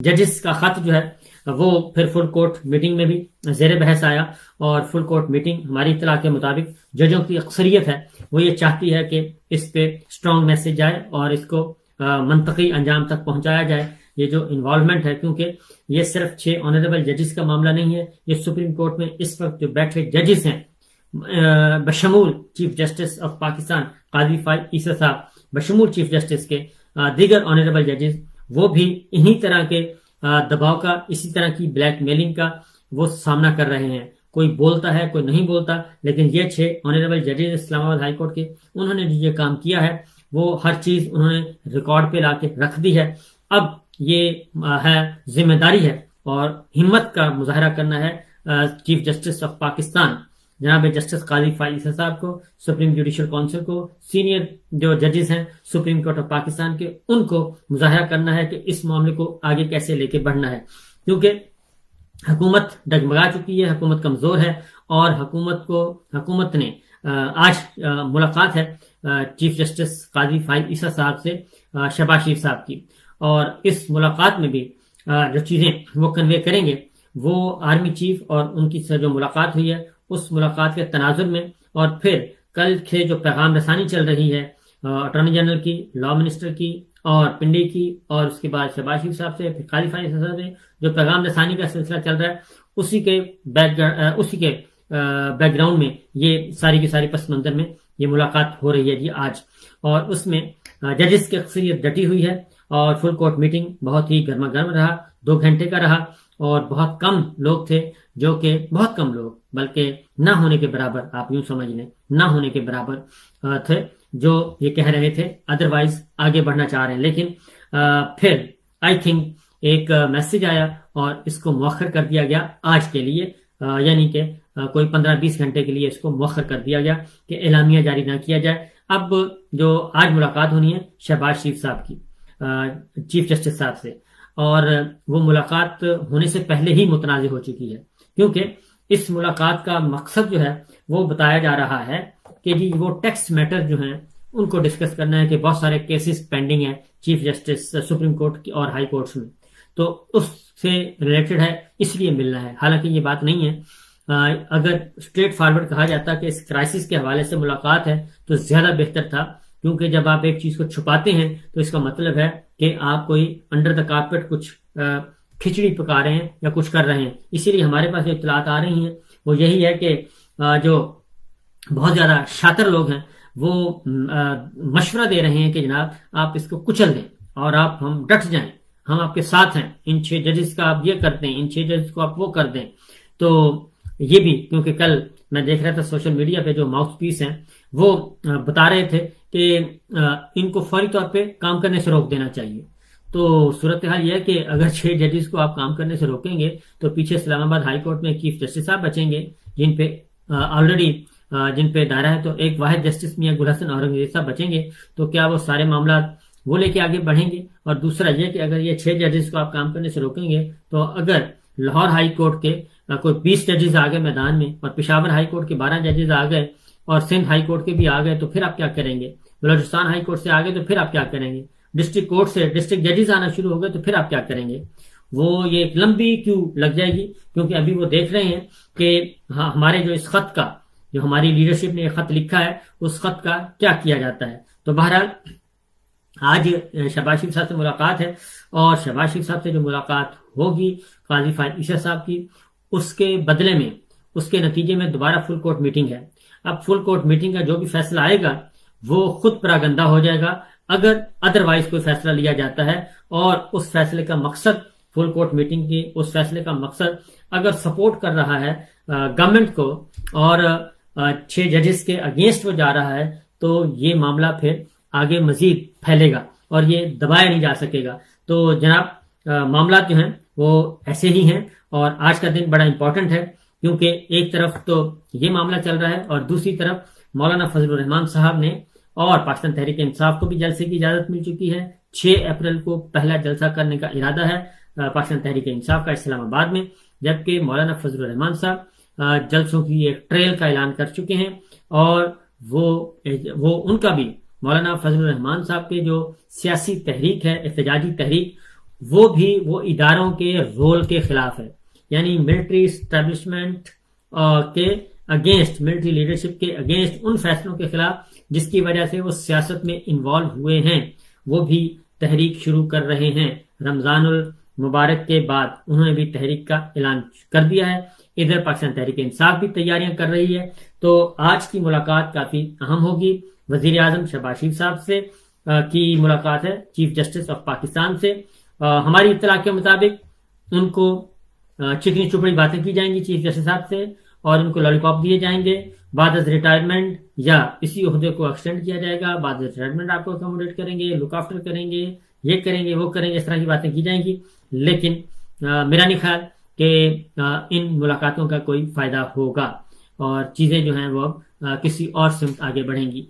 ججز کا خط جو ہے وہ پھر فل کورٹ میٹنگ میں بھی زیر بحث آیا، اور فل کورٹ میٹنگ ہماری اطلاع کے مطابق ججوں کی اکثریت ہے وہ یہ چاہتی ہے کہ اس پہ اسٹرانگ میسج جائے اور اس کو منطقی انجام تک پہنچایا جائے. یہ جو انوالومنٹ ہے، کیونکہ یہ صرف 6 آنریبل ججز کا معاملہ نہیں ہے، یہ سپریم کورٹ میں اس وقت جو بیٹھے ججز ہیں بشمول چیف جسٹس آف پاکستان قاضی فائز عیسی صاحب، بشمول چیف جسٹس کے دیگر آنریبل ججز، وہ بھی انہی طرح کے دباؤ کا، اسی طرح کی بلیک میلنگ کا وہ سامنا کر رہے ہیں. کوئی بولتا ہے، کوئی نہیں بولتا، لیکن یہ 6 آنریبل ججز اسلام آباد ہائی کورٹ کے، انہوں نے جو یہ کام کیا ہے وہ ہر چیز انہوں نے ریکارڈ پہ لا کے رکھ دی ہے. اب یہ ہے ذمہ داری ہے اور ہمت کا مظاہرہ کرنا ہے چیف جسٹس آف پاکستان جناب جسٹس قاضی فائز عیسی صاحب کو، سپریم جوڈیشل کونسل کو، سینئر جو ججز ہیں سپریم کورٹ آف پاکستان کے، ان کو مظاہرہ کرنا ہے کہ اس معاملے کو آگے کیسے لے کے بڑھنا ہے. کیونکہ حکومت ڈگمگا چکی ہے، حکومت کمزور ہے، اور حکومت نے آج ملاقات ہے چیف جسٹس قاضی فائز عیسی صاحب سے شہباز شریف صاحب کی، اور اس ملاقات میں بھی جو چیزیں وہ کنوے کریں گے وہ آرمی چیف اور ان کی سے جو ملاقات ہوئی ہے اس ملاقات کے تناظر میں، اور پھر کل سے جو پیغام رسانی چل رہی ہے اٹارنی جنرل کی، لا منسٹر کی اور پنڈی کی، اور اس کے بعد شہباز شریف صاحب سے، پھر قاضی فائز صاحب سے جو پیغام رسانی کا سلسلہ چل رہا ہے، اسی کے بیک گراؤنڈ میں یہ ساری کی ساری پس منظر میں یہ ملاقات ہو رہی ہے جی آج. اور اس میں ججز کی اکثریت ڈٹی ہوئی ہے، اور فل کورٹ میٹنگ بہت ہی گرما گرم رہا، 2 گھنٹے کا رہا، اور بہت کم لوگ تھے، جو کہ بہت کم لوگ، بلکہ نہ ہونے کے برابر، آپ یوں سمجھ لیں نہ ہونے کے برابر تھے، جو یہ کہہ رہے تھے ادروائز آگے بڑھنا چاہ رہے ہیں. لیکن پھر آئی تھنک ایک میسج آیا اور اس کو مؤخر کر دیا گیا آج کے لیے، یعنی کہ کوئی 15-20 گھنٹے کے لیے اس کو مؤخر کر دیا گیا کہ اعلامیہ جاری نہ کیا جائے. اب جو آج ملاقات ہونی ہے شہباز شریف صاحب کی چیف جسٹس صاحب سے، اور وہ ملاقات ہونے سے پہلے ہی متنازع ہو چکی ہے، کیونکہ اس ملاقات کا مقصد جو ہے وہ بتایا جا رہا ہے کہ جی وہ ٹیکس میٹر جو ہیں ان کو ڈسکس کرنا ہے، کہ بہت سارے کیسز پینڈنگ ہیں چیف جسٹس سپریم کورٹ کی اور ہائی کورٹس میں، تو اس سے ریلیٹڈ ہے، اس لیے ملنا ہے. حالانکہ یہ بات نہیں ہے. اگر اسٹریٹ فارورڈ کہا جاتا کہ اس کرائسس کے حوالے سے ملاقات ہے تو زیادہ بہتر تھا، کیونکہ جب آپ ایک چیز کو چھپاتے ہیں تو اس کا مطلب ہے کہ آپ کوئی انڈر دا کارپیٹ کچھ کھچڑی پکا رہے ہیں یا کچھ کر رہے ہیں. اسی لیے ہمارے پاس جو اطلاعات آ رہی ہیں وہ یہی ہے کہ جو بہت زیادہ شاطر لوگ ہیں وہ مشورہ دے رہے ہیں کہ جناب آپ اس کو کچل دیں اور ہم ڈٹ جائیں، ہم آپ کے ساتھ ہیں، ان 6 ججز کا آپ یہ کر دیں، ان 6 ججز کو آپ وہ کر دیں. تو یہ بھی کیونکہ کل میں دیکھ رہا تھا سوشل میڈیا پہ جو ماؤتھ پیس ہیں وہ بتا رہے تھے کہ ان کو فوری طور پہ کام کرنے سے روک دینا چاہیے. تو صورتحال یہ ہے کہ اگر 6 ججز کو آپ کام کرنے سے روکیں گے تو پیچھے اسلام آباد ہائی کورٹ میں چیف جسٹس صاحب بچیں گے، جن پہ آلریڈی جن پہ دائرہ ہے، تو ایک واحد جسٹس میاں گل حسن اورنگزیب صاحب بچیں گے. تو کیا وہ سارے معاملات وہ لے کے آگے بڑھیں گے؟ اور دوسرا یہ کہ اگر یہ 6 ججز کو آپ کام کرنے سے روکیں گے تو اگر لاہور ہائی کورٹ کے کوئی 20 ججز آ گئے میدان میں، اور پشاور ہائی کورٹ کے 12 ججز آ گئے، اور سندھ ہائی کورٹ کے بھی آ گئے، تو پھر آپ کیا کریں گے؟ بلوچستان ہائی کورٹ سے آ گئے تو پھر آپ کیا کریں گے؟ ڈسٹرکٹ کورٹ سے ڈسٹرکٹ ججز آنا شروع ہو گئے تو پھر آپ کیا کریں گے؟ وہ یہ ایک لمبی کیو لگ جائے گی، کیونکہ ابھی وہ دیکھ رہے ہیں کہ ہمارے جو اس خط کا، جو ہماری لیڈرشپ نے یہ خط لکھا ہے، اس خط کا کیا کیا جاتا ہے. تو بہرحال آج شہباز شریف صاحب سے ملاقات ہے، اور شہباز شریف صاحب سے جو ملاقات ہوگی قاضی فائز عیسی صاحب کی، اس کے بدلے میں، اس کے نتیجے میں دوبارہ فل کورٹ میٹنگ ہے. اب فل کورٹ میٹنگ کا جو بھی فیصلہ آئے گا وہ خود پراگندہ ہو جائے گا اگر ادروائز کوئی فیصلہ لیا جاتا ہے، اور اس فیصلے کا مقصد، فل کورٹ میٹنگ کی اس فیصلے کا مقصد اگر سپورٹ کر رہا ہے گورنمنٹ کو اور 6 ججز کے اگینسٹ وہ جا رہا ہے، تو یہ معاملہ پھر آگے مزید پھیلے گا اور یہ دبایا نہیں جا سکے گا. تو جناب معاملات جو ہیں وہ ایسے ہی ہیں، اور آج کا دن بڑا امپورٹنٹ ہے، کیونکہ ایک طرف تو یہ معاملہ چل رہا ہے، اور دوسری طرف مولانا فضل الرحمان صاحب نے اور پاکستان تحریک انصاف کو بھی جلسے کی اجازت مل چکی ہے. 6 اپریل کو پہلا جلسہ کرنے کا ارادہ ہے پاکستان تحریک انصاف کا اسلام آباد میں، جبکہ مولانا فضل الرحمان صاحب جلسوں کی ایک ٹریل کا اعلان کر چکے ہیں. اور وہ ان کا بھی، مولانا فضل الرحمان صاحب کے جو سیاسی تحریک ہے، احتجاجی تحریک، وہ بھی وہ اداروں کے رول کے خلاف ہے، یعنی ملٹری اسٹیبلشمنٹ کے اگینسٹ، ملٹری لیڈرشپ کے اگینسٹ ان فیصلوں کے خلاف جس کی وجہ سے وہ سیاست میں انوالو ہوئے ہیں، وہ بھی تحریک شروع کر رہے ہیں۔ رمضان المبارک کے بعد انہوں نے بھی تحریک کا اعلان کر دیا ہے۔ ادھر پاکستان تحریک انصاف بھی تیاریاں کر رہی ہے۔ تو آج کی ملاقات کافی اہم ہوگی۔ وزیر اعظم شہباز شریف صاحب سے کی ملاقات ہے چیف جسٹس آف پاکستان سے۔ ہماری اطلاع کے مطابق ان کو چکنی چپڑی باتیں کی جائیں گی چیف جسٹس صاحب سے، اور ان کو لالی پاپ دیے جائیں گے۔ بعد از ریٹائرمنٹ یا اسی عہدے کو ایکسٹینڈ کیا جائے گا، بعد از ریٹائرمنٹ آپ کو اکوموڈیٹ کریں گے، لک آفٹر کریں گے، یہ کریں گے، وہ کریں گے، اس طرح کی باتیں کی جائیں گی۔ لیکن میرا نہیں خیال کہ ان ملاقاتوں کا کوئی فائدہ ہوگا، اور چیزیں جو ہیں وہ کسی اور سمت آگے بڑھیں گی۔